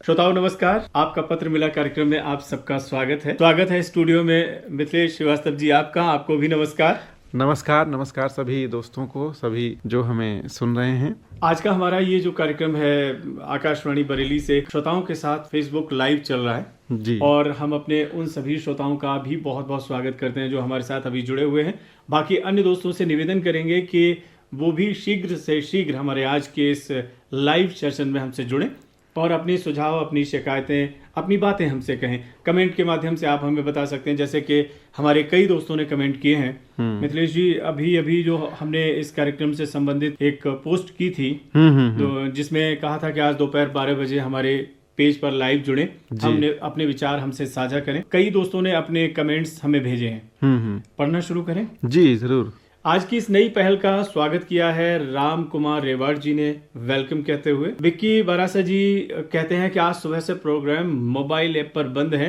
श्रोताओं नमस्कार। आपका पत्र मिला कार्यक्रम में आप सबका स्वागत है स्टूडियो में मिथिलेश श्रीवास्तव जी। आपको भी नमस्कार। नमस्कार सभी दोस्तों को, सभी जो हमें सुन रहे हैं। आज का हमारा ये जो कार्यक्रम है आकाशवाणी बरेली से श्रोताओं के साथ फेसबुक लाइव चल रहा है जी। और हम अपने उन सभी श्रोताओं का भी बहुत बहुत स्वागत करते हैं जो हमारे साथ अभी जुड़े हुए हैं। बाकी अन्य दोस्तों से निवेदन करेंगे कि वो भी शीघ्र से शीघ्र हमारे आज के इस लाइव सेशन में हमसे जुड़ें और अपने सुझाव, अपनी शिकायतें, अपनी बातें हमसे कहें। कमेंट के माध्यम से आप हमें बता सकते हैं, जैसे कि हमारे कई दोस्तों ने कमेंट किए हैं। मिथिलेश जी, अभी जो हमने इस कार्यक्रम से संबंधित एक पोस्ट की थी तो जिसमें कहा था कि आज दोपहर 12 बजे हमारे पेज पर लाइव जुड़े, हमने अपने विचार हमसे साझा करें। कई दोस्तों ने अपने कमेंट्स हमें भेजे हैं। पढ़ना शुरू करें? जी जरूर। आज की इस नई पहल का स्वागत किया है राम कुमार रेवाड़ जी ने, वेलकम कहते हुए। विक्की बरासा जी कहते हैं कि आज सुबह से प्रोग्राम मोबाइल ऐप पर बंद है।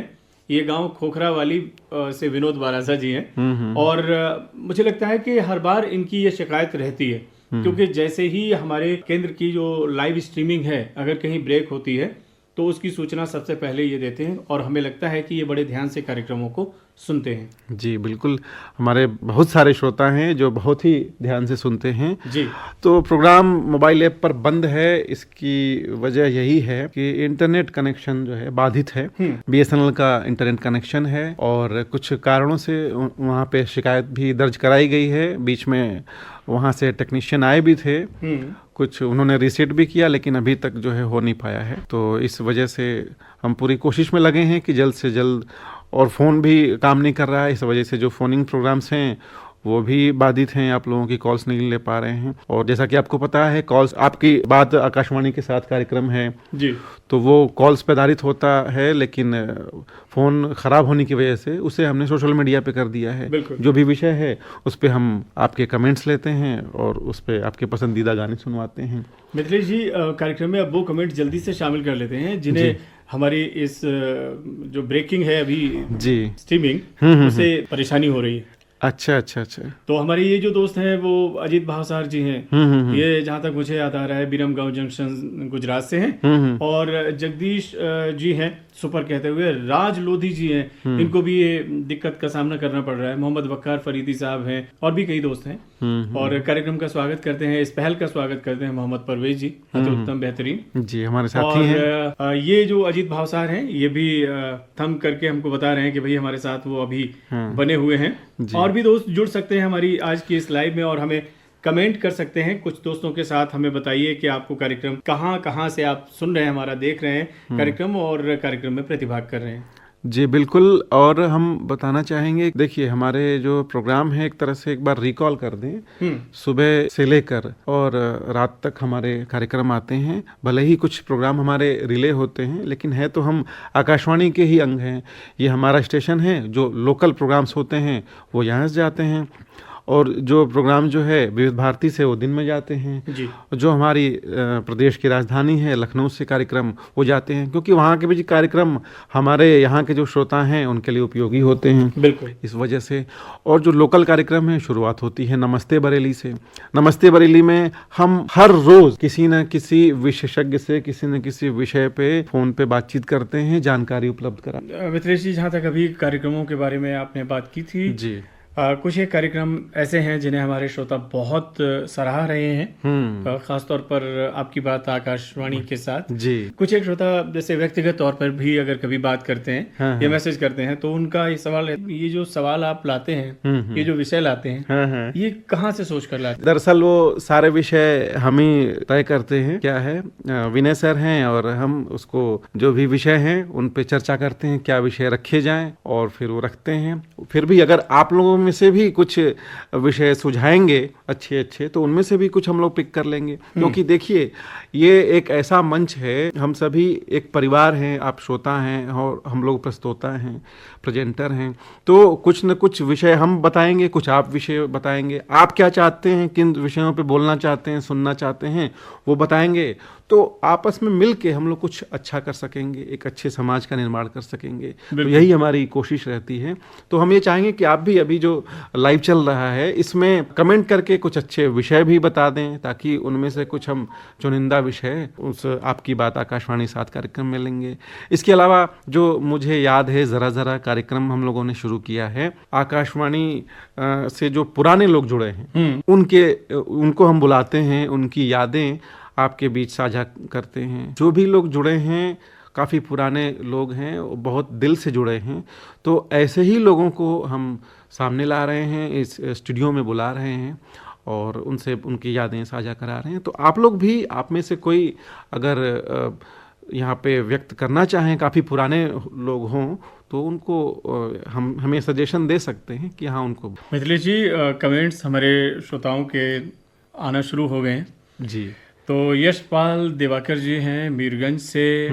ये गांव खोखरा वाली से विनोद बारासा जी हैं और मुझे लगता है कि हर बार इनकी ये शिकायत रहती है, क्योंकि जैसे ही हमारे केंद्र की जो लाइव स्ट्रीमिंग है अगर कहीं ब्रेक होती है तो उसकी सूचना सबसे पहले ये देते हैं और हमें लगता है कि ये बड़े ध्यान से कार्यक्रमों को सुनते हैं। जी बिल्कुल, हमारे बहुत सारे श्रोता हैं जो बहुत ही ध्यान से सुनते हैं जी। तो प्रोग्राम मोबाइल ऐप पर बंद है, इसकी वजह यही है कि इंटरनेट कनेक्शन जो है बाधित है। बीएसएनएल का इंटरनेट कनेक्शन है और कुछ कारणों से वहाँ पे शिकायत भी दर्ज कराई गई है। बीच में वहाँ से टेक्नीशियन आए भी थे, कुछ उन्होंने रीसेट भी किया, लेकिन अभी तक जो है हो नहीं पाया है। तो इस वजह से हम पूरी कोशिश में लगे हैं कि जल्द से जल्द, और फ़ोन भी काम नहीं कर रहा है, इस वजह से जो फ़ोनिंग प्रोग्राम्स हैं वो भी बाधित हैं, आप लोगों की कॉल्स नहीं ले पा रहे हैं। और जैसा कि आपको पता है, कॉल्स, आपकी बात आकाशवाणी के साथ कार्यक्रम है जी, तो वो कॉल्स पे आधारित होता है, लेकिन फ़ोन ख़राब होने की वजह से उसे हमने सोशल मीडिया पे कर दिया है। जो भी विषय है उस पे हम आपके कमेंट्स लेते हैं और उस पे आपके पसंदीदा गाने सुनवाते हैं। मिथिलेश जी, कार्यक्रम में अब वो कमेंट जल्दी से शामिल कर लेते हैं जिन्हें हमारी इस जो ब्रेकिंग है अभी जी स्ट्रीमिंग उससे परेशानी हो रही है। अच्छा। तो हमारे ये जो दोस्त हैं वो अजीत भावसार जी हैं। ये जहाँ तक मुझे याद आ रहा है बिरमगांव जंक्शन गुजरात से हैं। और जगदीश जी हैं सुपर कहते हुए। राज लोधी जी हैं, इनको भी ये दिक्कत का सामना करना पड़ रहा है। मोहम्मद वक्कार फरीदी साहब हैं और भी कई दोस्त हैं। और कार्यक्रम का स्वागत करते हैं, इस पहल का स्वागत करते हैं मोहम्मद परवेज जी, अति उत्तम, बेहतरीन जी, हमारे साथी हैं। और ये जो अजीत भावसार हैं ये भी थम करके हमको बता रहे हैं कि भाई हमारे साथ वो अभी बने हुए हैं। और भी दोस्त जुड़ सकते हैं हमारी आज की इस लाइव में और हमें कमेंट कर सकते हैं। कुछ दोस्तों के साथ हमें बताइए कि आपको कार्यक्रम कहाँ से आप सुन रहे हैं, हमारा देख रहे हैं कार्यक्रम और कार्यक्रम में प्रतिभाग कर रहे हैं। जी बिल्कुल। और हम बताना चाहेंगे, देखिए हमारे जो प्रोग्राम है एक तरह से एक बार रिकॉल कर दें, सुबह से लेकर और रात तक हमारे कार्यक्रम आते हैं। भले ही कुछ प्रोग्राम हमारे रिले होते हैं, लेकिन है तो हम आकाशवाणी के ही अंग हैं। ये हमारा स्टेशन है, जो लोकल प्रोग्राम्स होते हैं वो यहाँ से जाते हैं और जो प्रोग्राम जो है विविध भारती से वो दिन में जाते हैं जी। जो हमारी प्रदेश की राजधानी है लखनऊ से कार्यक्रम वो जाते हैं, क्योंकि वहाँ के भी कार्यक्रम हमारे यहाँ के जो श्रोता हैं उनके लिए उपयोगी होते हैं। बिल्कुल, इस वजह से। और जो लोकल कार्यक्रम है शुरुआत होती है नमस्ते बरेली से। नमस्ते बरेली में हम हर रोज किसी न किसी विशेषज्ञ से किसी न किसी विषय पे फोन पे बातचीत करते हैं, जानकारी उपलब्ध करा। मिथिलेश जी, जहाँ तक अभी कार्यक्रमों के बारे में आपने बात की थी जी, कुछ एक कार्यक्रम ऐसे हैं जिन्हें हमारे श्रोता बहुत सराह रहे हैं, खासतौर पर आपकी बात आकाशवाणी के साथ जी। कुछ एक श्रोता जैसे व्यक्तिगत तौर पर भी अगर कभी बात करते हैं या मैसेज करते हैं तो उनका ये सवाल है, ये जो सवाल आप लाते हैं, ये जो विषय लाते हैं, ये कहाँ से सोच कर लाते हैं? दरअसल वो सारे विषय हम ही तय करते हैं। क्या है, विनय सर हैं और हम उसको जो भी विषय हैं उन पे चर्चा करते हैं, क्या विषय रखे जाएं, और फिर वो रखते हैं। फिर भी अगर आप लोगों में से भी कुछ विषय सुझाएंगे अच्छे तो उनमें से भी कुछ हम लोग पिक कर लेंगे। क्योंकि देखिए ये एक ऐसा मंच है, हम सभी एक परिवार हैं, आप श्रोता हैं और हम लोग प्रस्तोता हैं, प्रेजेंटर हैं। तो कुछ न कुछ विषय हम बताएंगे, कुछ आप विषय बताएंगे। आप क्या चाहते हैं, किन विषयों पे बोलना चाहते हैं, सुनना चाहते हैं, वो बताएंगे। तो आपस में मिल के हम लोग कुछ अच्छा कर सकेंगे, एक अच्छे समाज का निर्माण कर सकेंगे। तो यही हमारी कोशिश रहती है। तो हम ये चाहेंगे कि आप भी अभी जो लाइव चल रहा है इसमें कमेंट करके कुछ अच्छे विषय भी बता दें, ताकि उनमें से कुछ हम चुनिंदा विषय उस आपकी बात आकाशवाणी 7 कार्यक्रम में लेंगे। इसके अलावा जो मुझे याद है, ज़रा ज़रा कार्यक्रम हम लोगों ने शुरू किया है, आकाशवाणी से जो पुराने लोग जुड़े हैं उनको हम बुलाते हैं, उनकी यादें आपके बीच साझा करते हैं। जो भी लोग जुड़े हैं, काफ़ी पुराने लोग हैं, बहुत दिल से जुड़े हैं, तो ऐसे ही लोगों को हम सामने ला रहे हैं, इस स्टूडियो में बुला रहे हैं और उनसे उनकी यादें साझा करा रहे हैं। तो आप लोग भी, आप में से कोई अगर यहाँ पे व्यक्त करना चाहें, काफ़ी पुराने लोग हों, तो उनको हमें सजेशन दे सकते हैं कि हाँ उनको। मिथिलेश जी, कमेंट्स हमारे श्रोताओं के आना शुरू हो गए हैं जी। तो यशपाल दिवाकर जी हैं मीरगंज से,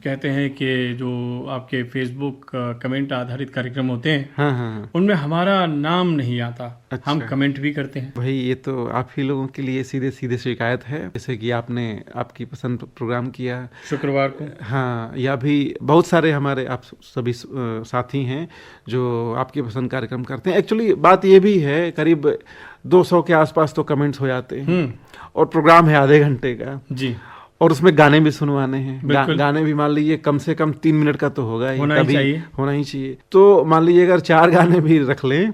कहते हैं कि जो आपके फेसबुक कमेंट आधारित कार्यक्रम होते हैं, हाँ। उनमें हमारा नाम नहीं आता। अच्छा। हम कमेंट भी करते हैं। भाई ये तो आप ही लोगों के लिए सीधे सीधे शिकायत है, जैसे कि आपने आपकी पसंद प्रोग्राम किया शुक्रवार को, हाँ, या भी बहुत सारे हमारे आप सभी साथी हैं जो आपकी पसंद कार्यक्रम करते हैं। एक्चुअली बात ये भी है, करीब 200 के आसपास तो कमेंट्स हो जाते हैं और प्रोग्राम है आधे घंटे का जी, और उसमें गाने भी सुनवाने हैं। गाने भी मान लीजिए कम से कम 3 मिनट का तो होगा ही, होना ही चाहिए। तो मान लीजिए अगर 4 गाने भी रख लें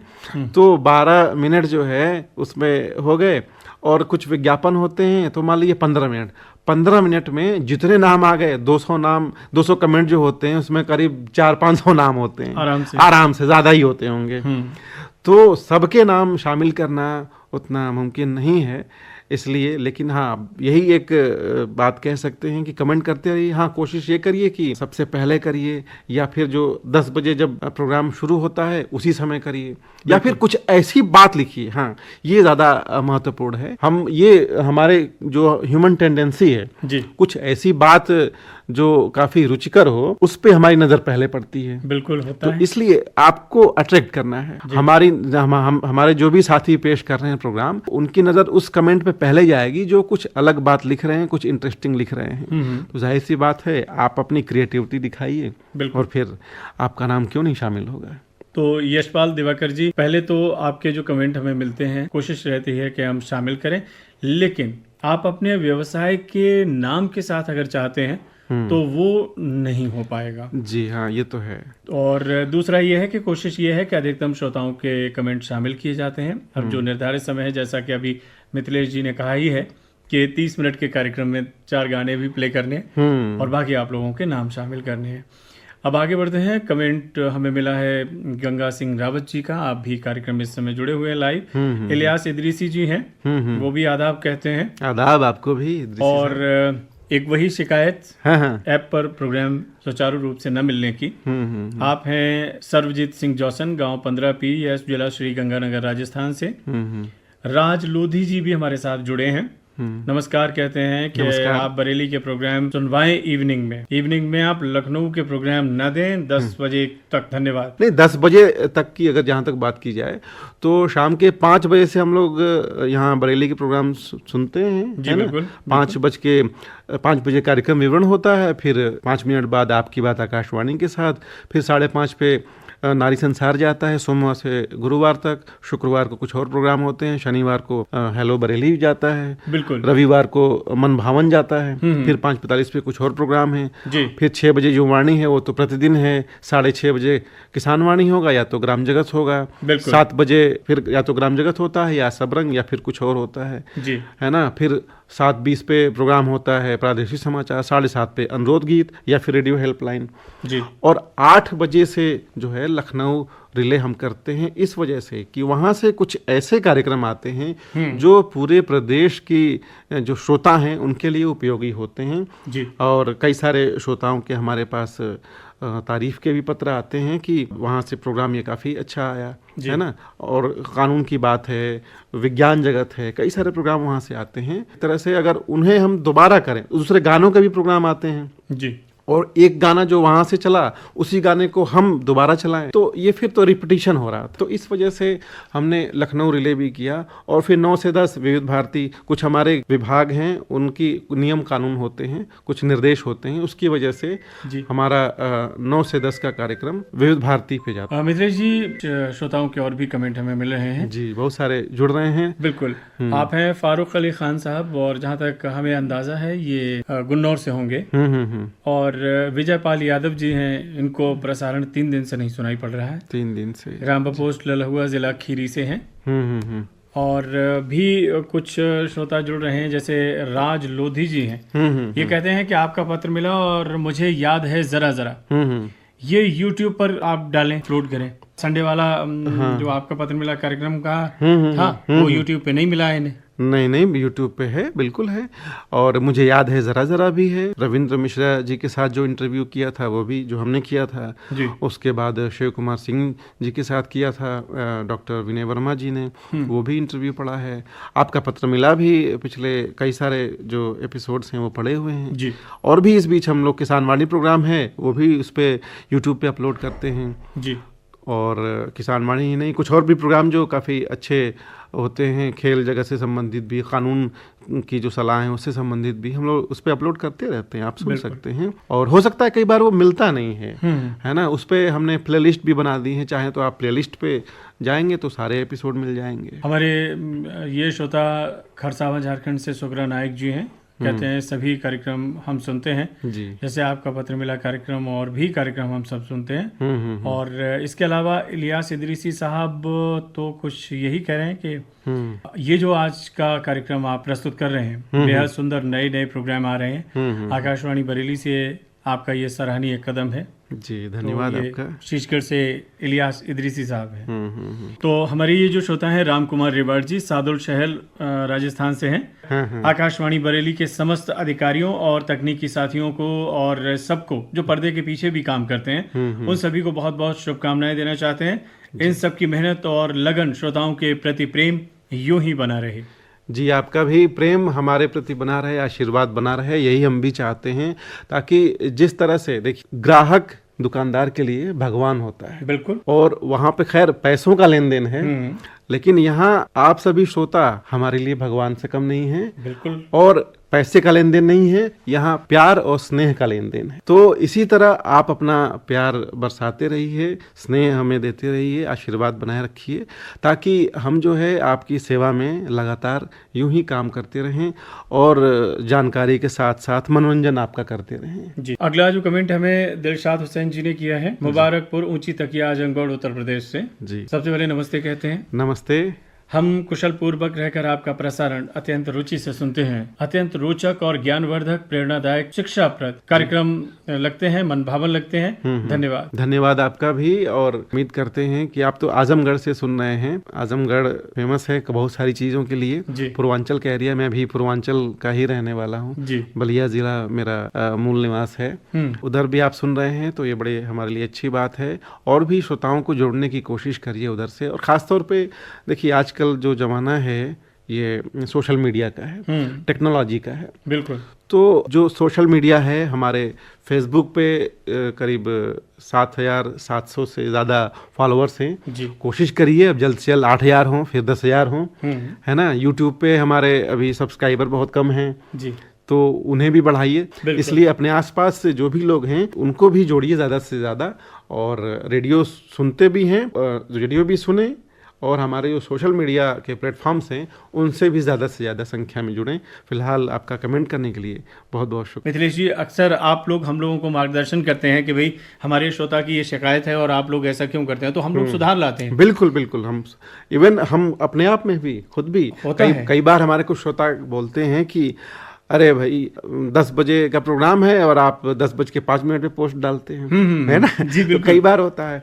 तो 12 मिनट जो है उसमें हो गए, और कुछ विज्ञापन होते हैं तो मान लीजिए 15 मिनट में जितने नाम आ गए, 200 कमेंट जो होते हैं उसमें करीब 400-500 नाम होते हैं, आराम से ज़्यादा ही होते होंगे। तो सबके नाम शामिल करना उतना मुमकिन नहीं है, इसलिए। लेकिन हाँ, यही एक बात कह सकते हैं कि कमेंट करते रहिए। हाँ, कोशिश ये करिए कि सबसे पहले करिए, या फिर जो 10 बजे जब प्रोग्राम शुरू होता है उसी समय करिए, या फिर कुछ ऐसी बात लिखिए। हाँ, ये ज़्यादा महत्वपूर्ण है। हमारे जो ह्यूमन टेंडेंसी है जी, कुछ ऐसी बात जो काफी रुचिकर हो, उस पे हमारी नजर पहले पड़ती है। बिल्कुल होता है। इसलिए आपको अट्रैक्ट करना है। हमारे जो भी साथी पेश कर रहे हैं प्रोग्राम, उनकी नजर उस कमेंट पे पहले जाएगी जो कुछ अलग बात लिख रहे हैं, कुछ इंटरेस्टिंग लिख रहे हैं। तो जाहिर सी बात है, आप अपनी क्रिएटिविटी दिखाइए और फिर आपका नाम क्यों नहीं शामिल होगा। तो यशपाल दिवाकर जी, पहले तो आपके जो कमेंट हमें मिलते हैं, कोशिश रहती है कि हम शामिल करें, लेकिन आप अपने व्यवसाय के नाम के साथ अगर चाहते हैं तो वो नहीं हो पाएगा। जी हाँ, ये तो है। और दूसरा ये है कि कोशिश ये है कि अधिकतम श्रोताओं के कमेंट शामिल किए जाते हैं। अब जो निर्धारित समय है, जैसा कि अभी मिथिलेश जी ने कहा ही है कि 30 मिनट के कार्यक्रम में 4 गाने भी प्ले करने और बाकी आप लोगों के नाम शामिल करने हैं। अब आगे बढ़ते हैं। कमेंट हमें मिला है गंगा सिंह रावत जी का, आप भी कार्यक्रम में इस समय जुड़े हुए हैं लाइव। इलियास इदरीसी जी हैं, वो भी आदाब कहते हैं। आदाब आपको भी। और एक वही शिकायत ऐप पर प्रोग्राम सुचारू रूप से न मिलने की। आप हैं सर्वजीत सिंह जौसन, गांव 15P, जिला श्री गंगानगर, राजस्थान से। राज लोधी जी भी हमारे साथ जुड़े हैं। नमस्कार कहते हैं कि आप बरेली के प्रोग्राम सुनवाएं इवनिंग में आप लखनऊ के प्रोग्राम न दें 10 बजे तक। धन्यवाद। नहीं, 10 बजे तक की अगर जहाँ तक बात की जाए तो शाम के 5 बजे से हम लोग यहाँ बरेली के प्रोग्राम सुनते हैं जी, बिल्कुल। 5 बजे कार्यक्रम विवरण होता है, फिर 5 मिनट बाद आपकी बात आकाशवाणी के साथ, फिर 5:30 पे नारी संसार जाता है, सोमवार से गुरुवार तक। शुक्रवार को कुछ और प्रोग्राम होते हैं, शनिवार को हेलो बरेली जाता है, बिल्कुल। रविवार को मन भावन जाता है, फिर 5:45 पे कुछ और प्रोग्राम है जी। फिर 6 बजे जो वाणी है वो तो प्रतिदिन है, 6:30 बजे किसान वाणी होगा, या तो ग्राम जगत होगा। 7 बजे फिर या तो ग्राम जगत होता है, या सबरंग, या फिर कुछ और होता है जी, है ना। फिर 7:20 पे प्रोग्राम होता है प्रादेशिक समाचार, 7:30 पे अनुरोध गीत, या फिर रेडियो हेल्पलाइन जी। और 8 बजे से जो है लखनऊ रिले हम करते हैं, इस वजह से कि वहाँ से कुछ ऐसे कार्यक्रम आते हैं जो पूरे प्रदेश की जो श्रोता हैं उनके लिए उपयोगी होते हैं जी। और कई सारे श्रोताओं के हमारे पास तारीफ के भी पत्र आते हैं कि वहाँ से प्रोग्राम ये काफ़ी अच्छा आया, है ना। और कानून की बात है, विज्ञान जगत है, कई सारे प्रोग्राम वहाँ से आते हैं। इस तरह से अगर उन्हें हम दोबारा करें, दूसरे गानों के भी प्रोग्राम आते हैं जी, और एक गाना जो वहां से चला उसी गाने को हम दोबारा चलाएं, तो ये फिर तो रिपीटिशन हो रहा। तो इस वजह से हमने लखनऊ रिले भी किया, और फिर 9 से 10 विविध भारती, कुछ हमारे विभाग हैं उनकी नियम कानून होते हैं, कुछ निर्देश होते हैं, उसकी वजह से हमारा 9 से 10 का कार्यक्रम विविध भारती पे जाता है। मिथिलेश जी, श्रोताओं के और भी कमेंट हमें मिल रहे हैं जी, बहुत सारे जुड़ रहे हैं। बिल्कुल, आप हैं फारूक अली खान साहब, और जहाँ तक हमें अंदाजा है ये गुन्नौर से होंगे। और विजय पाल यादव जी हैं, इनको प्रसारण 3 दिन से नहीं सुनाई पड़ रहा है। 3 दिन से। रामबा पोस्ट ललहुआ जिला खीरी से हैं। और भी कुछ श्रोता जुड़ रहे हैं, जैसे राज लोधी जी हैं। ये कहते हैं कि आपका पत्र मिला और मुझे याद है जरा जरा, ये YouTube पर आप डालें, अपलोड करें। संडे वाला जो आपका पत्र मिला कार्यक्रम का था, वो YouTube पे नहीं मिला है इन्हें। नहीं, YouTube पे है, बिल्कुल है। और मुझे याद है जरा जरा भी है। रविंद्र मिश्रा जी के साथ जो इंटरव्यू किया था वो भी जो हमने किया था जी। उसके बाद शिव कुमार सिंह जी के साथ किया था डॉक्टर विनय वर्मा जी ने, वो भी इंटरव्यू पड़ा है। आपका पत्र मिला भी पिछले कई सारे जो एपिसोड्स हैं वो पड़े हुए हैं जी। और भी इस बीच हम लोग किसानवाणी प्रोग्राम है वो भी उस पर यूट्यूब पे अपलोड करते हैं जी। और किसानवाणी ही नहीं, कुछ और भी प्रोग्राम जो काफ़ी अच्छे होते हैं, खेल जगत से संबंधित भी, कानून की जो सलाह है उससे संबंधित भी, हम लोग उस पर अपलोड करते रहते हैं, आप सुन सकते हैं। और हो सकता है कई बार वो मिलता नहीं है ना, उस पर हमने प्लेलिस्ट भी बना दी है, चाहे तो आप प्लेलिस्ट पे जाएंगे तो सारे एपिसोड मिल जाएंगे। हमारे ये श्रोता खरसावा झारखंड से सुग्रा नायक जी हैं, कहते हैं सभी कार्यक्रम हम सुनते हैं जी। जैसे आपका पत्र मिला कार्यक्रम और भी कार्यक्रम हम सब सुनते हैं। और इसके अलावा इलियास इदरीसी साहब तो कुछ यही कह रहे हैं कि ये जो आज का कार्यक्रम आप प्रस्तुत कर रहे हैं, बेहद सुंदर नए नए प्रोग्राम आ रहे हैं। आकाशवाणी बरेली से आपका ये सराहनीय कदम है जी, धन्यवाद तो आपका। शीशगढ़ से इलियास इदरीसी साहब हैं। तो हमारे ये जो श्रोता हैं राम कुमार रेवाड़ जी, सादुल शहर राजस्थान से हैं। आकाशवाणी बरेली के समस्त अधिकारियों और तकनीकी साथियों को और सबको जो पर्दे के पीछे भी काम करते हैं, उन सभी को बहुत बहुत शुभकामनाएं देना चाहते हैं। इन सब की मेहनत और लगन श्रोताओं के प्रति प्रेम यूं ही बना रहे जी। आपका भी प्रेम हमारे प्रति बना रहे, आशीर्वाद बना रहे, यही हम भी चाहते हैं। ताकि जिस तरह से देखिए, ग्राहक दुकानदार के लिए भगवान होता है, बिल्कुल, और वहां पे खैर पैसों का लेन देन है, लेकिन यहाँ आप सभी श्रोता हमारे लिए भगवान से कम नहीं है, बिल्कुल, और पैसे का लेन देन नहीं है, यहाँ प्यार और स्नेह का लेन देन है। तो इसी तरह आप अपना प्यार बरसाते रहिए, स्नेह हमें देते रहिए, आशीर्वाद बनाए रखिए, ताकि हम जो है आपकी सेवा में लगातार यूं ही काम करते रहें और जानकारी के साथ साथ मनोरंजन आपका करते रहें जी। अगला जो कमेंट हमें दिलशाद हुसैन जी ने किया है, मुबारकपुर ऊंची तकिया आजमगढ़ उत्तर प्रदेश से जी। सबसे पहले नमस्ते कहते हैं। नमस्ते। हम कुशल पूर्वक रहकर आपका प्रसारण अत्यंत रुचि से सुनते हैं। अत्यंत रोचक और ज्ञानवर्धक, प्रेरणादायक, शिक्षाप्रद कार्यक्रम लगते हैं, मन भावन लगते हैं। धन्यवाद। धन्यवाद आपका भी। और उम्मीद करते हैं कि आप तो आजमगढ़ से सुन रहे हैं। आजमगढ़ फेमस है बहुत सारी चीजों के लिए, पूर्वांचल का एरिया, मैं भी पूर्वांचल का ही रहने वाला हूँ, बलिया जिला मेरा मूल निवास है। उधर भी आप सुन रहे हैं तो ये बड़े हमारे लिए अच्छी बात है। और भी श्रोताओं को जोड़ने की कोशिश करिए उधर से। और खासतौर पे देखिए, आजकल जो जमाना है ये सोशल मीडिया का है, टेक्नोलॉजी का है, बिल्कुल। तो जो सोशल मीडिया है, हमारे फेसबुक पे करीब 7,700 से ज़्यादा फॉलोअर्स हैं। कोशिश करिए अब जल्द से जल्द 8,000 हों, फिर 10,000 हों, है ना। यूट्यूब पे हमारे अभी सब्सक्राइबर बहुत कम हैं जी, तो उन्हें भी बढ़ाइए। इसलिए अपने आसपास से जो भी लोग हैं उनको भी जोड़िए ज़्यादा से ज़्यादा। और रेडियो सुनते भी हैं, रेडियो भी सुने, और हमारे जो सोशल मीडिया के प्लेटफॉर्म्स हैं उनसे भी ज़्यादा से ज़्यादा संख्या में जुड़ें। फिलहाल आपका कमेंट करने के लिए बहुत बहुत शुक्रिया। मिथिलेश जी, अक्सर आप लोग हम लोगों को मार्गदर्शन करते हैं कि भाई हमारे श्रोता की ये शिकायत है और आप लोग ऐसा क्यों करते हैं, तो हम लोग सुधार लाते हैं। बिल्कुल बिल्कुल। हम अपने आप में भी खुद भी कई बार हमारे कुछ श्रोता बोलते हैं कि अरे भाई 10 बजे का प्रोग्राम है और आप 10:05 पे पोस्ट डालते हैं, है ना जी। तो कई बार होता है।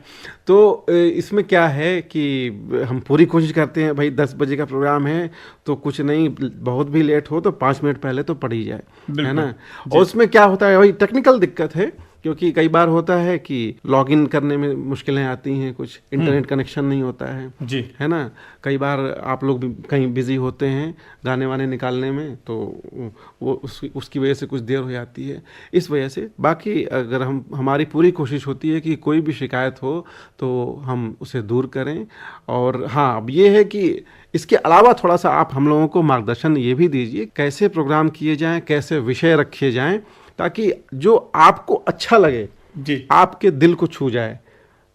तो इसमें क्या है कि हम पूरी कोशिश करते हैं, भाई 10 बजे का प्रोग्राम है तो कुछ नहीं, बहुत भी लेट हो तो 5 मिनट पहले तो पड़ ही जाए, है ना। और उसमें क्या होता है, भाई टेक्निकल दिक्कत है क्योंकि कई बार होता है कि लॉगिन करने में मुश्किलें आती हैं, कुछ इंटरनेट कनेक्शन नहीं होता है जी, है ना। कई बार आप लोग भी कहीं बिजी होते हैं गाने वाने निकालने में, तो वो उसकी वजह से कुछ देर हो जाती है, इस वजह से। बाकी अगर हमारी पूरी कोशिश होती है कि कोई भी शिकायत हो तो हम उसे दूर करें। और हाँ, अब ये है कि इसके अलावा थोड़ा सा आप हम लोगों को मार्गदर्शन ये भी दीजिए कैसे प्रोग्राम किए जाएं, कैसे विषय रखे जाएं, ताकि जो आपको अच्छा लगे जी, आपके दिल को छू जाए,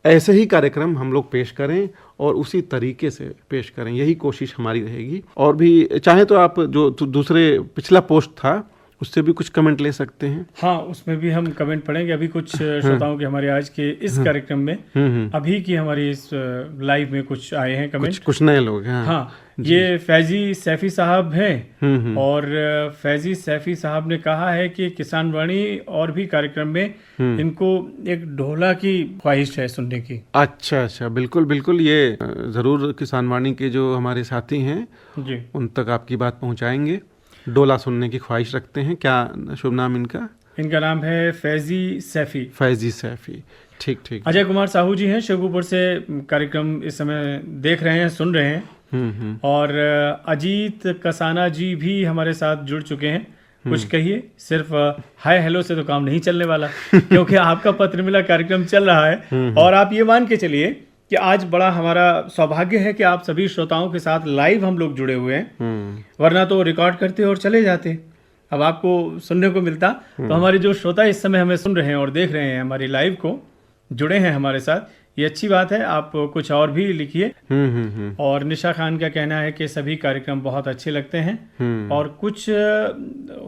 ऐसे ही कार्यक्रम हम लोग पेश करें और उसी तरीके से पेश करें, यही कोशिश हमारी रहेगी। और भी चाहे तो आप जो दूसरे पिछला पोस्ट था उससे भी कुछ कमेंट ले सकते हैं। हाँ, उसमें भी हम कमेंट पढ़ेंगे। अभी कुछ श्रोताओं के हमारे आज के इस कार्यक्रम में अभी की हमारी इस लाइव में कुछ आए हैं कमेंट, कुछ नए लोग हैं। हाँ, ये फैजी सैफी साहब हैं और फैजी सैफी साहब ने कहा है कि किसान वाणी और भी कार्यक्रम में इनको एक ढोला की ख्वाहिश है सुनने की। अच्छा, बिल्कुल बिल्कुल, ये जरूर किसान वाणी के जो हमारे साथी हैं जी, उन तक आपकी बात पहुंचाएंगे। डोला सुनने की ख्वाहिश रखते हैं। क्या शुभ नाम इनका? इनका नाम है फैजी सैफी। फैजी सैफी, ठीक। अजय कुमार साहू जी हैं शेखुपुर से, कार्यक्रम इस समय देख रहे हैं, सुन रहे हैं। और अजीत कसाना जी भी हमारे साथ जुड़ चुके हैं। कुछ कहिए, सिर्फ हाय हेलो से तो काम नहीं चलने वाला क्योंकि आपका पत्र मिला कार्यक्रम चल रहा है। और आप ये मान के चलिए कि आज बड़ा हमारा सौभाग्य है कि आप सभी श्रोताओं के साथ लाइव हम लोग जुड़े हुए हैं, वरना तो रिकॉर्ड करते और चले जाते। अब आपको सुनने को मिलता। तो हमारे जो श्रोता इस समय हमें सुन रहे हैं और देख रहे हैं, हमारी लाइव को जुड़े हैं हमारे साथ, ये अच्छी बात है। आप कुछ और भी लिखिए। और निशा खान का कहना है कि सभी कार्यक्रम बहुत अच्छे लगते हैं और कुछ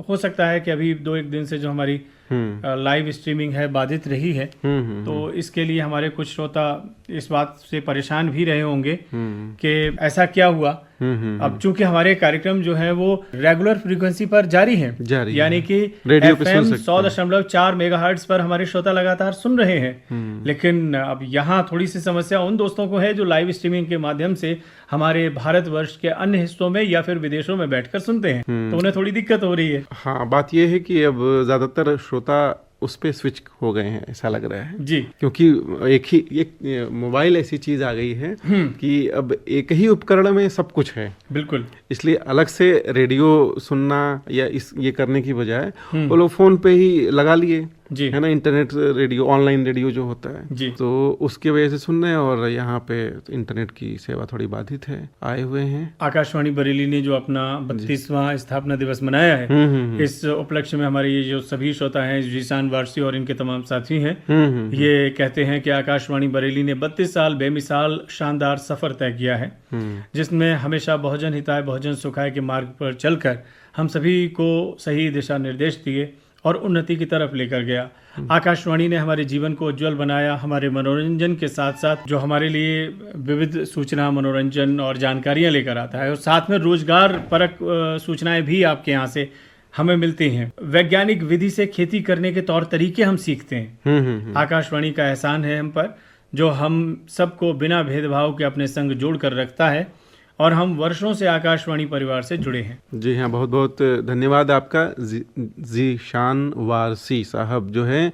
हो सकता है कि अभी 2-1 दिन से जो हमारी लाइव स्ट्रीमिंग है बाधित रही है, तो इसके लिए हमारे कुछ श्रोता इस बात से परेशान भी रहे होंगे कि ऐसा क्या हुआ। अब चूंकि हमारे कार्यक्रम जो है वो रेगुलर फ्रीक्वेंसी पर जारी है, यानी कि रेडियो पे FM 100.4 मेगाहर्ट्ज पर हमारे श्रोता लगातार सुन रहे हैं। लेकिन अब यहाँ थोड़ी सी समस्या उन दोस्तों को है जो लाइव स्ट्रीमिंग के माध्यम से हमारे भारतवर्ष के अन्य हिस्सों में या फिर विदेशों में बैठकर सुनते हैं, तो उन्हें थोड़ी दिक्कत हो रही है। हाँ, बात यह है कि अब ज्यादातर श्रोता उस पे स्विच हो गए हैं, ऐसा लग रहा है जी, क्योंकि एक मोबाइल ऐसी चीज आ गई है कि अब एक ही उपकरण में सब कुछ है। बिल्कुल, इसलिए अलग से रेडियो सुनना या ये करने की बजाय वो लोग फोन पे ही लगा लिए जी, है ना, इंटरनेट रेडियो, ऑनलाइन रेडियो जो होता है जी, तो उसकी वजह से सुन रहे हैं। और यहाँ पे इंटरनेट की सेवा थोड़ी बाधित है। आए हुए हैं आकाशवाणी बरेली ने जो अपना 32वां स्थापना दिवस मनाया है, इस उपलक्ष्य में हमारे ये जो सभी श्रोता हैं, जीशान वारसी और इनके तमाम साथी हैं, ये कहते हैं कि आकाशवाणी बरेली ने 32 साल बेमिसाल शानदार सफर तय किया है, जिसमें हमेशा बहुजन हिताय बहुजन सुखाय के मार्ग पर चलकर हम सभी को सही दिशा निर्देश दिए और उन्नति की तरफ लेकर गया। आकाशवाणी ने हमारे जीवन को उज्जवल बनाया। हमारे मनोरंजन के साथ साथ जो हमारे लिए विविध सूचना, मनोरंजन और जानकारियां लेकर आता है, और साथ में रोजगार परक सूचनाएं भी आपके यहाँ से हमें मिलती हैं। वैज्ञानिक विधि से खेती करने के तौर तरीके हम सीखते हैं। आकाशवाणी का एहसान है हम पर, जो हम सबको बिना भेदभाव के अपने संग जोड़ कर रखता है, और हम वर्षों से आकाशवाणी परिवार से जुड़े हैं। जी हाँ, बहुत बहुत धन्यवाद आपका जीशान वारसी साहब जो है,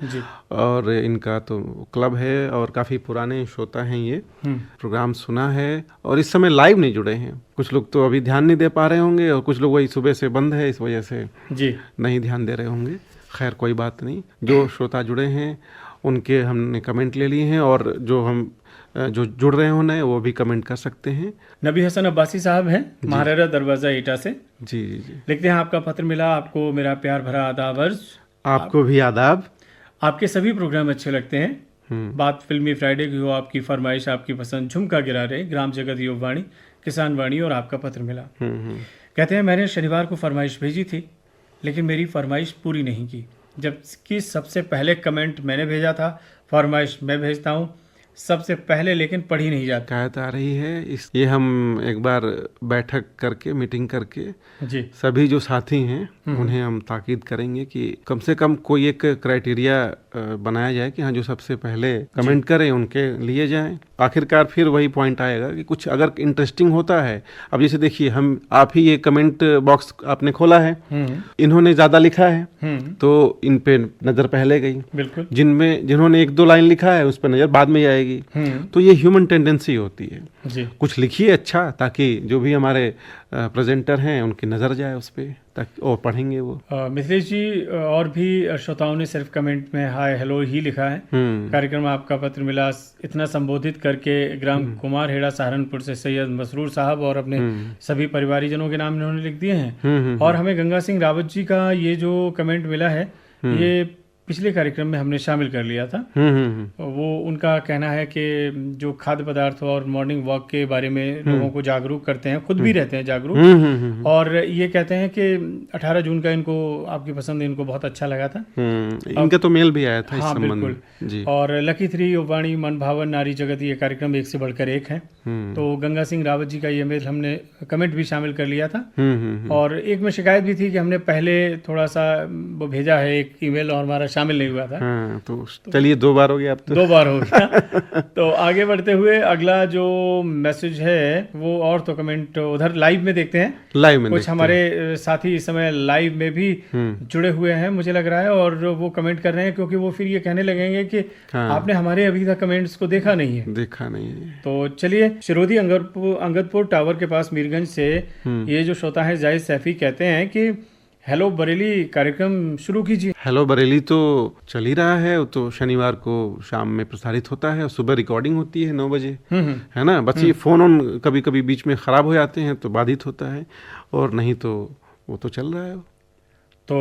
और इनका तो क्लब है और काफ़ी पुराने श्रोता हैं। ये प्रोग्राम सुना है और इस समय लाइव नहीं जुड़े हैं। कुछ लोग तो अभी ध्यान नहीं दे पा रहे होंगे और कुछ लोग वही सुबह से बंद है, इस वजह से जी नहीं ध्यान दे रहे होंगे। खैर कोई बात नहीं, जो श्रोता जुड़े हैं उनके हमने कमेंट ले लिए हैं, और जो जुड़ रहे हो नए वो भी कमेंट कर सकते हैं। नबी हसन अब्बासी साहब हैं, महाराजा दरवाजा ईटा से। जी, लिखते हैं, आपका पत्र मिला, आपको मेरा प्यार भरा आदाब अर्ज। आपको भी आदाब। आपके सभी प्रोग्राम अच्छे लगते हैं। बात फिल्मी फ्राइडे की हो, आपकी फरमाइश, आपकी पसंद, झुमका गिरा रहे, ग्राम जगत युवा वाणी, किसान वाणी और आपका पत्र मिला। कहते हैं, मैंने शनिवार को फरमाइश भेजी थी लेकिन मेरी फरमाइश पूरी नहीं की, जबकि सबसे पहले कमेंट मैंने भेजा था। फरमाइश मैं भेजता हूँ सबसे पहले, लेकिन पढ़ी नहीं जाती। शिकायत आ रही है ये हम एक बार बैठक करके, मीटिंग करके जी, सभी जो साथी हैं उन्हें हम ताकीद करेंगे कि कम से कम कोई एक क्राइटेरिया बनाया जाए कि हाँ जो सबसे पहले कमेंट करें उनके लिए जाएं। आखिरकार फिर वही पॉइंट आएगा कि कुछ अगर इंटरेस्टिंग होता है, अब जैसे देखिए आप ही ये कमेंट बॉक्स आपने खोला है, इन्होंने ज्यादा लिखा है तो इन पे नजर पहले गई, बिल्कुल। जिन्होंने 1-2 लाइन लिखा है उस पर नजर बाद में जाएगी। तो ये ह्यूमन टेंडेंसी होती है जी। कुछ लिखिए अच्छा, ताकि जो भी हमारे प्रेजेंटर हैं उनकी नजर जाए उस पर, ताकि और पढ़ेंगे वो। मिथिलेश जी, और भी श्रोताओं ने सिर्फ कमेंट में हाय हेलो ही लिखा है। कार्यक्रम आपका पत्र मिला, इतना संबोधित करके ग्राम कुमार हेड़ा सहारनपुर से सैयद मसरूर साहब और अपने सभी परिवारीजनों के नाम इन्होंने लिख दिए हैं। और हमें गंगा सिंह रावत जी का ये जो कमेंट मिला है ये पिछले कार्यक्रम में हमने शामिल कर लिया था। वो उनका कहना है कि जो खाद्य पदार्थ और मॉर्निंग वॉक के बारे में लोगों को जागरूक करते हैं, खुद भी रहते हैं जागरूक, और ये कहते हैं कि 18 जून का इनको आपकी पसंद इनको बहुत अच्छा लगा था। इनका तो मेल भी आया था हाँ, बिल्कुल जी। और लकी 3 युवाणी मन भावन नारी जगत, ये कार्यक्रम एक से बढ़कर एक है। तो गंगा सिंह रावत जी का ये मेल हमने कमेंट भी शामिल कर लिया था। और एक में शिकायत भी थी कि हमने पहले थोड़ा सा वो भेजा है एक ईमेल और हमारा शामिल नहीं हुआ था। तो चलिए 2 बार हो गया, अब तो 2 बार हो गया। तो आगे बढ़ते हुए अगला जो मैसेज है वो, और तो कमेंट उधर लाइव में देखते हैं, लाइव में कुछ हमारे साथी इस समय लाइव में भी जुड़े हुए हैं मुझे लग रहा है, और वो कमेंट कर रहे हैं क्योंकि वो फिर ये कहने लगेंगे कि आपने हमारे अभी तक कमेंट्स को देखा नहीं है। तो चलिए, शिरोदी अंगदपुर टावर के पास मीरगंज से ये जो श्रोता है जाहिद सैफी कहते हैं कि हेलो बरेली कार्यक्रम शुरू कीजिए। हेलो बरेली तो चल ही रहा है, वो तो शनिवार को शाम में प्रसारित होता है और सुबह रिकॉर्डिंग होती है 9 बजे, है ना। बस ये फोन ऑन कभी कभी बीच में खराब हो जाते हैं तो बाधित होता है, और नहीं तो वो तो चल रहा है। तो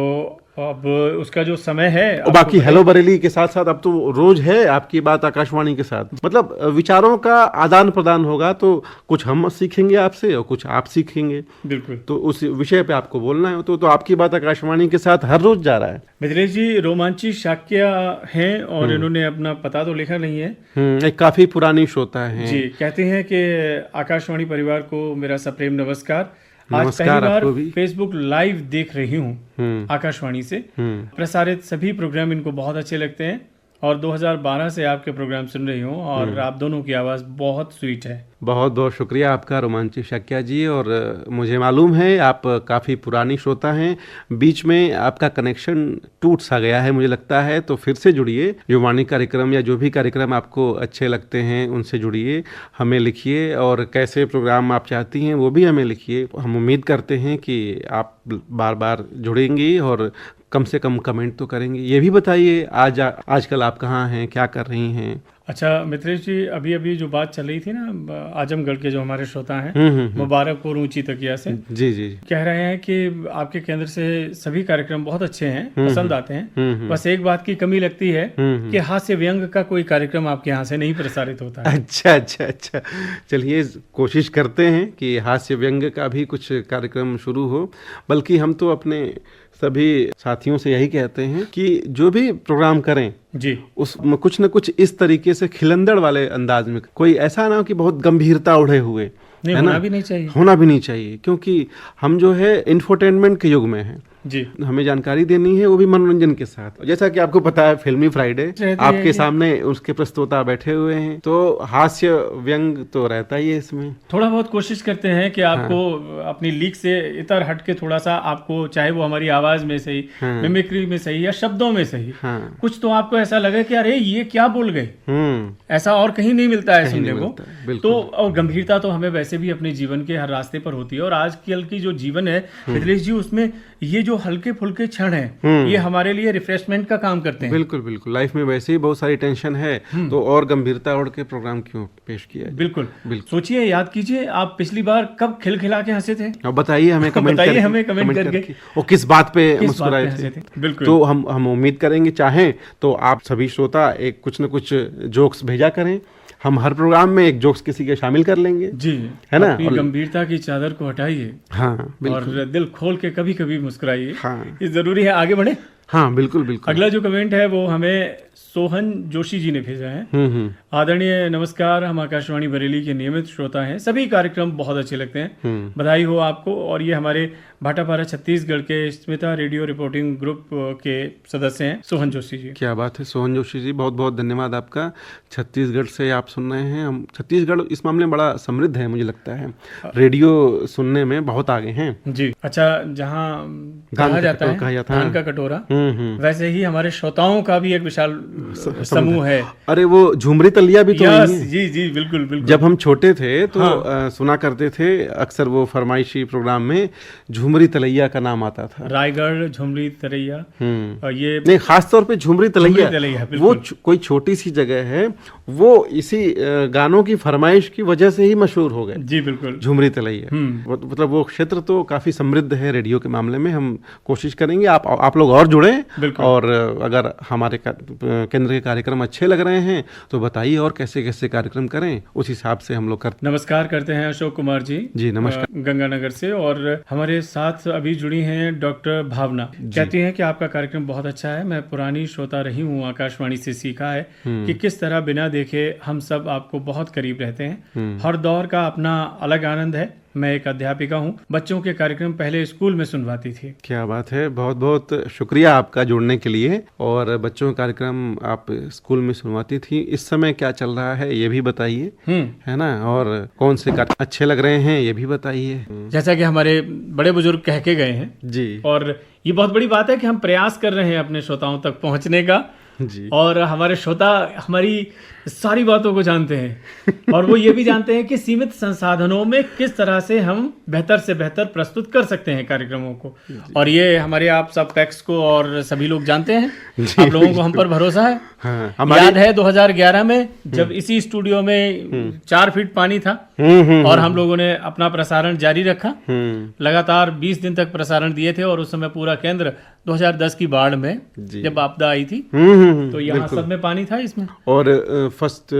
अब उसका जो समय है, बाकी हेलो बरेली के साथ साथ अब तो रोज है आपकी बात आकाशवाणी के साथ, मतलब विचारों का आदान प्रदान होगा, तो कुछ हम सीखेंगे आपसे और कुछ आप सीखेंगे, बिल्कुल। तो उस विषय पे आपको बोलना है, तो आपकी बात आकाशवाणी के साथ हर रोज जा रहा है। मिथिलेश जी रोमांची शाक्य हैं और इन्होंने अपना पता तो लिखा नहीं है, एक काफी पुरानी श्रोता है जी। कहते हैं कि आकाशवाणी परिवार को मेरा सप्रेम नमस्कार। आज पहली बार फेसबुक लाइव देख रही हूँ आकाशवाणी से प्रसारित सभी प्रोग्राम इनको बहुत अच्छे लगते हैं, और 2012 से आपके प्रोग्राम सुन रही हूँ, और आप दोनों की आवाज बहुत स्वीट है। बहुत बहुत शुक्रिया आपका रोमांची शक्या जी, और मुझे मालूम है आप काफ़ी पुरानी श्रोता हैं, बीच में आपका कनेक्शन टूट सा गया है मुझे लगता है, तो फिर से जुड़िए, जो वाणी कार्यक्रम या जो भी कार्यक्रम आपको अच्छे लगते हैं उनसे जुड़िए, हमें लिखिए, और कैसे प्रोग्राम आप चाहती हैं वो भी हमें लिखिए। हम उम्मीद करते हैं कि आप बार बार जुड़ेंगी और कम से कम कमेंट तो करेंगे। ये भी बताइए आजकल आप कहाँ हैं, क्या कर रही हैं? अच्छा मिथिलेश जी, अभी अभी जो बात चल रही थी ना आजमगढ़ के जो हमारे श्रोता हैं मुबारकपुर ऊंची तकिया से, जी जी कह रहे हैं कि आपके केंद्र से सभी कार्यक्रम बहुत अच्छे हैं, पसंद आते हैं, बस एक बात की कमी लगती है कि हास्य व्यंग का कोई कार्यक्रम आपके यहाँ से नहीं प्रसारित होता है। अच्छा, चलिए कोशिश करते हैं कि हास्य व्यंग का भी कुछ कार्यक्रम शुरू हो, बल्कि हम तो अपने सभी साथियों से यही कहते हैं कि जो भी प्रोग्राम करें जी, उसमें कुछ न कुछ इस तरीके से खिलंदड़ वाले अंदाज में, कोई ऐसा ना हो कि बहुत गंभीरता उड़े हुए, नहीं, होना भी नहीं चाहिए, क्योंकि हम जो है इंफोटेनमेंट के युग में हैं जी। हमें जानकारी देनी है, वो भी मनोरंजन के साथ। जैसा कि आपको पता है फिल्मी फ्राइडे आपके सामने उसके प्रस्तोता बैठे हुए हैं, तो हास्य व्यंग तो रहता ही है इसमें। थोड़ा बहुत कोशिश करते हैं कि आपको अपनी लीक से इतर हट के थोड़ा सा, आपको चाहे वो हमारी आवाज में सही, मिमिक्री में सही या शब्दों में सही, कुछ तो आपको ऐसा लगे कि अरे ये क्या बोल गए, ऐसा और कहीं नहीं मिलता है सुनने को। तो और गंभीरता तो हमें वैसे भी अपने जीवन के हर रास्ते पर होती है, और आजकल की जो जीवन है मिथिलेश जी, उसमें ये जो हल्के फुल्के क्षण हैं ये हमारे लिए रिफ्रेशमेंट का काम करते हैं। बिल्कुल, लाइफ में वैसे ही बहुत सारी टेंशन है, तो और गंभीरता उड़ के प्रोग्राम क्यों पेश किया है। बिल्कुल। सोचिए, याद कीजिए, आप पिछली बार कब खिलखिला के हंसे थे, और बताइए हमें कमेंट करके वो किस बात पे मुस्कुराए थे। बिल्कुल। तो हम उम्मीद करेंगे, चाहें तो आप सभी श्रोता एक कुछ न कुछ जोक्स भेजा करें, हम हर प्रोग्राम में एक जोक्स किसी के शामिल कर लेंगे जी, है ना। अपनी गंभीरता की चादर को हटाइए, और दिल खोल के कभी कभी मुस्कुराइए, ये जरूरी है। आगे बढ़े। हाँ बिल्कुल। अगला जो कमेंट है वो हमें सोहन जोशी जी ने भेजा है। आदरणीय नमस्कार, हम आकाशवाणी बरेली के नियमित श्रोता हैं, सभी कार्यक्रम बहुत अच्छे लगते हैं, बधाई हो आपको। और ये हमारे भाटापारा छत्तीसगढ़ के स्मिता रेडियो रिपोर्टिंग ग्रुप के सदस्य हैं सोहन जोशी जी। क्या बात है सोहन जोशी जी, बहुत बहुत धन्यवाद आपका। छत्तीसगढ़ से आप सुन रहे हैं। हम छत्तीसगढ़ इस मामले में बड़ा समृद्ध है, मुझे लगता है रेडियो सुनने में बहुत आगे हैं जी। अच्छा, जहाँ कहा जाता है धान का कटोरा, वैसे ही हमारे श्रोताओं का भी एक विशाल समूह है। अरे वो झुमरी तलिया भी तो है। जी जी, बिल्कुल बिल्कुल। जब हम छोटे थे तो सुना करते थे अक्सर वो फरमाइशी प्रोग्राम में झुमरी तलैया का नाम आता था। रायगढ़ झुमरी तलैया, ये नहीं, खास तौर पे झुमरी तलैया वो कोई छोटी सी जगह है, वो इसी गानों की फरमाइश की वजह से ही मशहूर हो गए। जी बिल्कुल, झुमरी तलैया। मतलब वो क्षेत्र तो काफी समृद्ध है रेडियो के मामले में। हम कोशिश करेंगे आप लोग और जुड़े, और अगर हमारे केंद्र के कार्यक्रम अच्छे लग रहे हैं तो बताइए और कैसे कैसे कार्यक्रम करें, उस हिसाब से हम लोग करते। नमस्कार करते हैं अशोक कुमार जी। जी नमस्कार। गंगानगर से। और हमारे साथ अभी जुड़ी हैं डॉक्टर भावना, कहती हैं कि आपका कार्यक्रम बहुत अच्छा है, मैं पुरानी श्रोता रही हूँ, आकाशवाणी से सीखा है कि किस तरह बिना देखे हम सब आपको बहुत करीब रहते हैं। हर दौर का अपना अलग आनंद है। मैं एक अध्यापिका हूँ, बच्चों के कार्यक्रम पहले स्कूल में सुनवाती थी। क्या बात है, बहुत बहुत शुक्रिया आपका जुड़ने के लिए। और बच्चों के कार्यक्रम आप स्कूल में सुनवाती थी, इस समय क्या चल रहा है ये भी बताइए, है ना, और कौन से कार्यक्रम अच्छे लग रहे हैं ये भी बताइए। जैसा कि हमारे बड़े बुजुर्ग कह के गए हैं जी, और ये बहुत बड़ी बात है कि हम प्रयास कर रहे हैं अपने श्रोताओं तक पहुंचने का जी। और हमारे श्रोता हमारी सारी बातों को जानते हैं और वो ये भी जानते हैं कि सीमित संसाधनों में किस तरह से हम बेहतर से बेहतर प्रस्तुत कर सकते हैं कार्यक्रमों को। और ये हमारे आप सब पैक्स को और सभी लोग जानते हैं, आप लोगों को हम पर भरोसा है। हाँ, याद है 2011 में जब इसी स्टूडियो में 4 फीट पानी था और हम लोगों ने अपना प्रसारण जारी रखा, लगातार 20 दिन तक प्रसारण दिए थे। और उस समय पूरा केंद्र 2010 की बाढ़ में जब आपदा आई थी तो यहाँ सब में पानी था इसमें। और फर्स्ट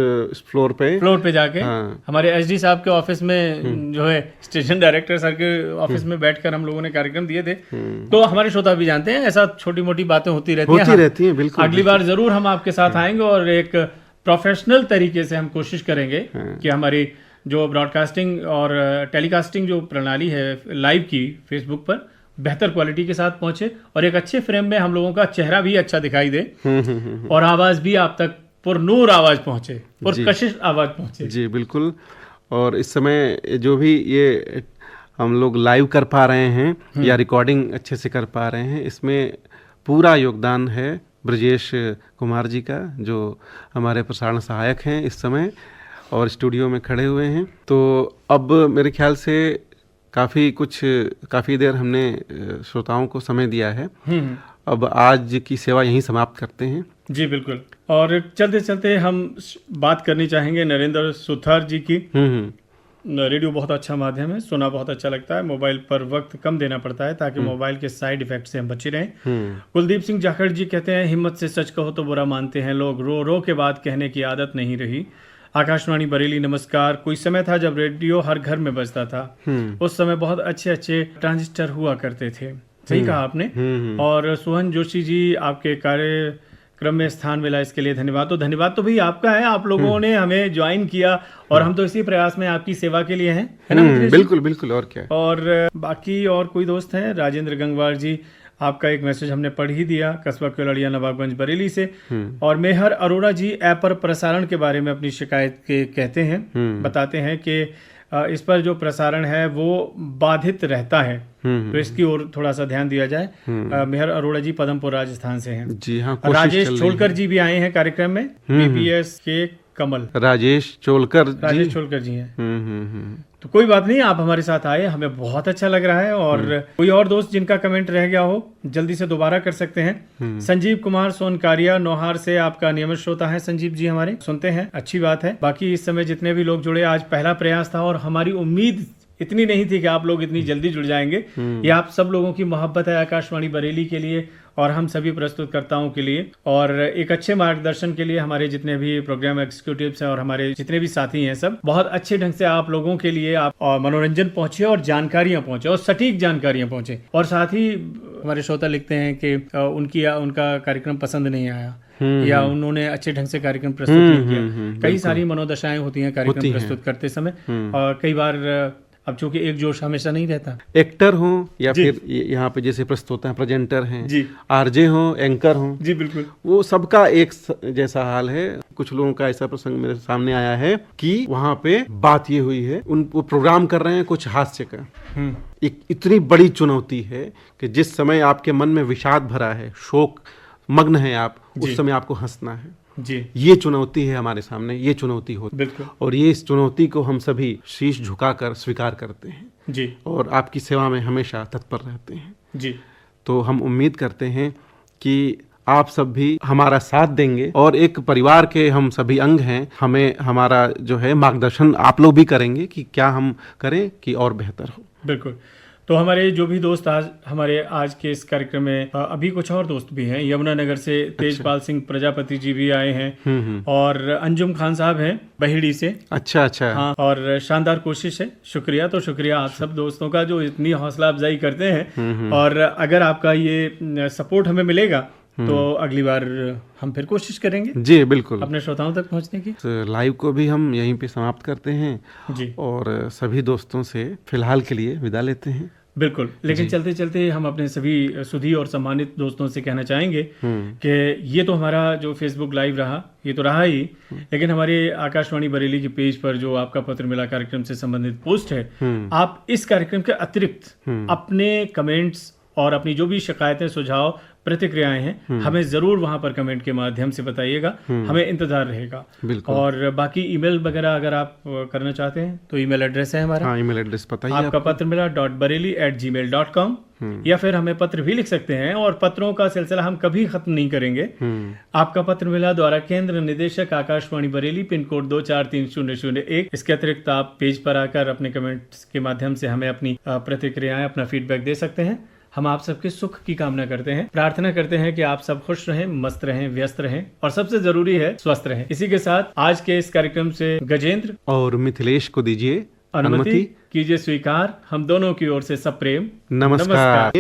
फ्लोर पे जाके हमारे एसडी साहब के ऑफिस में जो है स्टेशन डायरेक्टर सर के ऑफिस में बैठकर हम लोगों ने कार्यक्रम दिए थे। तो हमारे श्रोता भी जानते हैं, ऐसा छोटी मोटी बातें होती रहती हैं। बिल्कुल, अगली बार जरूर हम आपके साथ आएंगे और एक प्रोफेशनल तरीके से हम कोशिश करेंगे कि हमारी जो ब्रॉडकास्टिंग और टेलीकास्टिंग जो प्रणाली है लाइव की फेसबुक पर बेहतर क्वालिटी के साथ पहुंचे और एक अच्छे फ्रेम में हम लोगों का चेहरा भी अच्छा दिखाई दे और आवाज भी आप तक पुरनूर आवाज पहुंचे, पुरकशिश आवाज पहुंचे। जी बिल्कुल। और इस समय जो भी ये हम लोग लाइव कर पा रहे हैं या रिकॉर्डिंग अच्छे से कर पा रहे हैं, इसमें पूरा योगदान है ब्रजेश कुमार जी का, जो हमारे प्रसारण सहायक हैं इस समय और स्टूडियो में खड़े हुए हैं। तो अब मेरे ख्याल से काफ़ी देर हमने श्रोताओं को समय दिया है। अब आज की सेवा यहीं समाप्त करते हैं। जी बिल्कुल। और चलते चलते हम बात करनी चाहेंगे नरेंद्र सुथार जी की। रेडियो बहुत अच्छा माध्यम है, सुना बहुत अच्छा लगता है, मोबाइल पर वक्त कम देना पड़ता है ताकि मोबाइल के साइड इफेक्ट से हम बचे रहें। कुलदीप सिंह जाखड़ जी कहते हैं, हिम्मत से सच कहो तो बुरा मानते हैं लोग, रो रो के बात कहने की आदत नहीं रही। आकाशवाणी बरेली नमस्कार। कोई समय था जब रेडियो हर घर में बजता था, उस समय बहुत अच्छे अच्छे ट्रांजिस्टर हुआ करते थे। सही कहा आपने। और सोहन जोशी जी, आपके कार्यक्रम में स्थान मिला इसके लिए धन्यवाद। तो धन्यवाद तो भाई आपका है, आप लोगों ने हमें ज्वाइन किया और हम तो इसी प्रयास में आपकी सेवा के लिए हैं, है ना? बिल्कुल बिल्कुल। और क्या। और बाकी और कोई दोस्त हैं? राजेंद्र गंगवार जी, आपका एक मैसेज हमने पढ़ ही दिया, कस्बा केवड़िया नवाबगंज बरेली से। और मेहर अरोड़ा जी ऐप पर प्रसारण के बारे में अपनी शिकायत कहते हैं, बताते हैं कि इस पर जो प्रसारण है वो बाधित रहता है, तो इसकी ओर थोड़ा सा ध्यान दिया जाए। मेहर अरोड़ा जी पदमपुर राजस्थान से हैं। जी हाँ। राजेश छोलकर जी भी आए हैं कार्यक्रम में, पीपीएस के कमल। राजेश छोलकर जी हैं। तो कोई बात नहीं, आप हमारे साथ आए, हमें बहुत अच्छा लग रहा है। और कोई और दोस्त जिनका कमेंट रह गया हो जल्दी से दोबारा कर सकते हैं। संजीव कुमार सोनकारिया नौहार से आपका नियमित श्रोता है। संजीव जी हमारे सुनते हैं, अच्छी बात है। बाकी इस समय जितने भी लोग जुड़े, आज पहला प्रयास था और हमारी उम्मीद इतनी नहीं थी कि आप लोग इतनी जल्दी जुड़ जाएंगे। ये आप सब लोगों की मोहब्बत है आकाशवाणी बरेली के लिए और हम सभी प्रस्तुतकर्ताओं के लिए, और एक अच्छे मार्गदर्शन के लिए हमारे जितने भी प्रोग्राम एग्जीक्यूटिव्स हैं और हमारे जितने भी साथी हैं, सब बहुत अच्छे ढंग से आप लोगों के लिए आप मनोरंजन पहुंचे और जानकारियां पहुंचे और सटीक जानकारियां पहुंचे। और साथ ही हमारे श्रोता लिखते हैं कि उनका कार्यक्रम पसंद नहीं आया, या उन्होंने अच्छे ढंग से कार्यक्रम प्रस्तुत नहीं किया। कई सारी मनोदशाएं होती हैं कार्यक्रम प्रस्तुत करते समय, और कई बार अब चूंकि एक जोश हमेशा नहीं रहता। एक्टर हो या फिर यहाँ पे जैसे प्रस्तुत हैं, प्रेजेंटर हैं जी, आरजे हो, एंकर हो जी, बिल्कुल वो सबका एक जैसा हाल है। कुछ लोगों का ऐसा प्रसंग मेरे सामने आया है कि वहाँ पे बात ये हुई है, वो प्रोग्राम कर रहे हैं कुछ हास्य का, एक इतनी बड़ी चुनौती है कि जिस समय आपके मन में विषाद भरा है, शोक मग्न है आप, उस समय आपको हंसना है जी। ये चुनौती है हमारे सामने, ये चुनौती होती है, और ये इस चुनौती को हम सभी शीश झुकाकर स्वीकार करते हैं जी, और आपकी सेवा में हमेशा तत्पर रहते हैं जी। तो हम उम्मीद करते हैं कि आप सब भी हमारा साथ देंगे, और एक परिवार के हम सभी अंग हैं, हमें हमारा जो है मार्गदर्शन आप लोग भी करेंगे कि क्या हम करें कि और बेहतर हो। बिल्कुल। तो हमारे जो भी दोस्त आज के इस कार्यक्रम में, अभी कुछ और दोस्त भी हैं, यमुनानगर से तेजपाल सिंह प्रजापति जी भी आए हैं, और अंजुम खान साहब हैं बहेड़ी से। अच्छा हाँ, और शानदार कोशिश है, शुक्रिया। तो शुक्रिया आप सब दोस्तों का जो इतनी हौसला अफजाई करते हैं, और अगर आपका ये सपोर्ट हमें मिलेगा तो अगली बार हम फिर कोशिश करेंगे जी, बिल्कुल, अपने श्रोताओं तक पहुंचने की। लाइव को भी हम यहीं पे समाप्त करते हैं जी, और सभी दोस्तों से फिलहाल के लिए विदा लेते हैं। बिल्कुल, लेकिन चलते चलते हम अपने सभी सुधी और सम्मानित दोस्तों से कहना चाहेंगे कि ये तो हमारा जो फेसबुक लाइव रहा, ये तो रहा ही, लेकिन हमारे आकाशवाणी बरेली के पेज पर जो आपका पत्र मिला कार्यक्रम से संबंधित पोस्ट है, आप इस कार्यक्रम के अतिरिक्त अपने कमेंट्स और अपनी जो भी शिकायतें, सुझाव, प्रतिक्रियाएं हैं, हमें जरूर वहां पर कमेंट के माध्यम से बताइएगा, हमें इंतजार रहेगा। और बाकी ईमेल वगैरह अगर आप करना चाहते हैं तो ईमेल एड्रेस है हमारा। हाँ, ईमेल एड्रेस पता ही आपका पत्र मिला .bareilly@gmail.com, या फिर हमें पत्र भी लिख सकते हैं, और पत्रों का सिलसिला हम कभी खत्म नहीं करेंगे। आपका पत्र मिला द्वारा केंद्र निदेशक आकाशवाणी बरेली, पिन कोड 243001। इसके अतिरिक्त आप पेज पर आकर अपने कमेंट्स के माध्यम से हमें अपनी प्रतिक्रियाएं, अपना फीडबैक दे सकते हैं। हम आप सबके सुख की कामना करते हैं, प्रार्थना करते हैं कि आप सब खुश रहें, मस्त रहें, व्यस्त रहें, और सबसे जरूरी है स्वस्थ रहें। इसी के साथ आज के इस कार्यक्रम से गजेंद्र और मिथिलेश को दीजिए अनुमति, कीजिए स्वीकार हम दोनों की ओर से सब प्रेम नमस्कार।